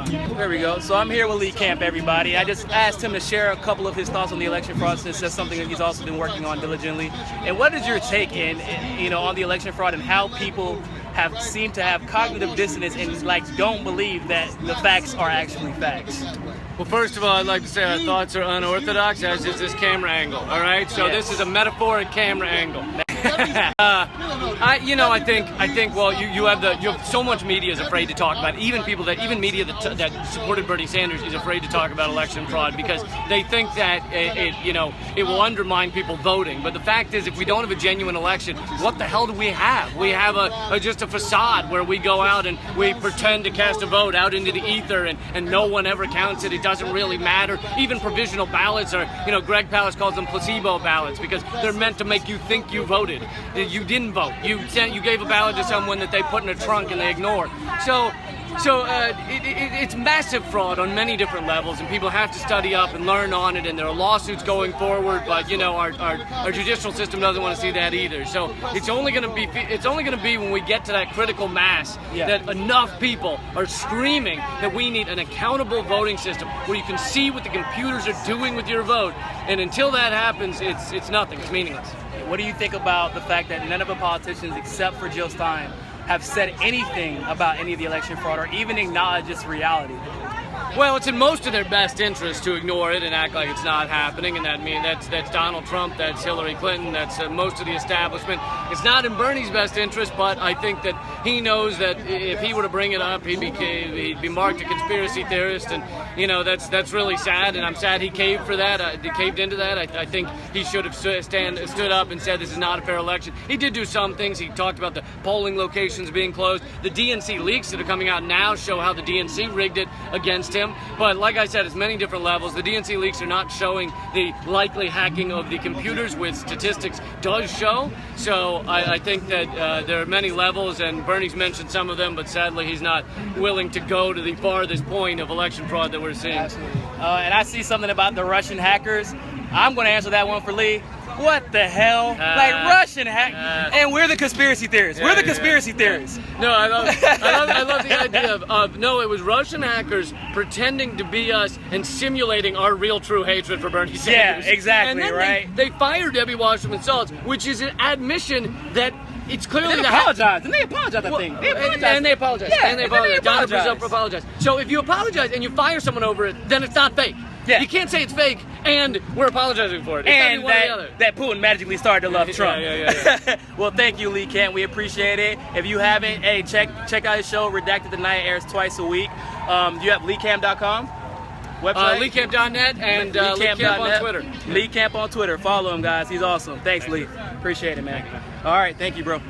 time. There we go. So I'm here with Lee Camp, everybody. I just asked him to share a couple of his thoughts on the election fraud, since that's something that he's also been working on diligently. And what is your take on the election fraud and how people seem to have cognitive dissonance and don't believe that the facts are actually facts? Well, first of all, I'd like to say our thoughts are unorthodox, as is this camera angle. All right, so This is a metaphoric camera angle. I think. Well, you have so much media is afraid to talk about it. Even media that supported Bernie Sanders is afraid to talk about election fraud because they think that it will undermine people voting. But the fact is, if we don't have a genuine election, what the hell do we have? We have just a facade where we go out and we pretend to cast a vote out into the ether, and no one ever counts it. It doesn't really matter. Even provisional ballots are, Greg Palast calls them placebo ballots because they're meant to make you think you voted. You didn't vote. You gave a ballot to someone that they put in a trunk and they ignore. So it's massive fraud on many different levels, and people have to study up and learn on it. And there are lawsuits going forward, but our judicial system doesn't want to see that either. So it's only going to be when we get to that critical mass that enough people are screaming that we need an accountable voting system where you can see what the computers are doing with your vote. And until that happens, it's nothing. It's meaningless. What do you think about the fact that none of the politicians, except for Jill Stein, have said anything about any of the election fraud or even acknowledged its reality? Well, it's in most of their best interest to ignore it and act like it's not happening, and that's Donald Trump, that's Hillary Clinton, that's most of the establishment. It's not in Bernie's best interest, but I think that he knows that if he were to bring it up, he'd be marked a conspiracy theorist, and that's really sad, and I'm sad he caved for that. He caved into that. I think he should have stood up and said this is not a fair election. He did do some things. He talked about the polling locations being closed. The DNC leaks that are coming out now show how the DNC rigged it against him. But like I said, it's many different levels. The DNC leaks are not showing the likely hacking of the computers, which statistics does show. So I think that there are many levels, and Bernie's mentioned some of them, but sadly he's not willing to go to the farthest point of election fraud that we're seeing. Absolutely. And I see something about the Russian hackers. I'm going to answer that one for Lee. What the hell? Russian hack, and we're the conspiracy theorists. We're the conspiracy theorists. No, I love the idea of it was Russian hackers pretending to be us and simulating our real true hatred for Bernie Sanders. Yeah, exactly, and then right. They fired Debbie Wasserman Schultz, which is an admission that it's clearly they apologized. And they apologized, I think. They apologized. And they apologized. Yeah, and they apologized. Donna Brazile apologized. So if you apologize and you fire someone over it, then it's not fake. Yeah. You can't say it's fake and we're apologizing for it. It's and one or the other. that Putin magically started to love Trump. Yeah. Well, thank you, Lee Camp. We appreciate it. If you haven't, check out his show, Redacted Tonight. Airs twice a week. You have LeeCamp.com? Website? LeeCamp.net and Lee Camp on Twitter. Lee Camp on Twitter. Follow him, guys. He's awesome. Thanks, Lee. Appreciate it, man. All right. Thank you, bro.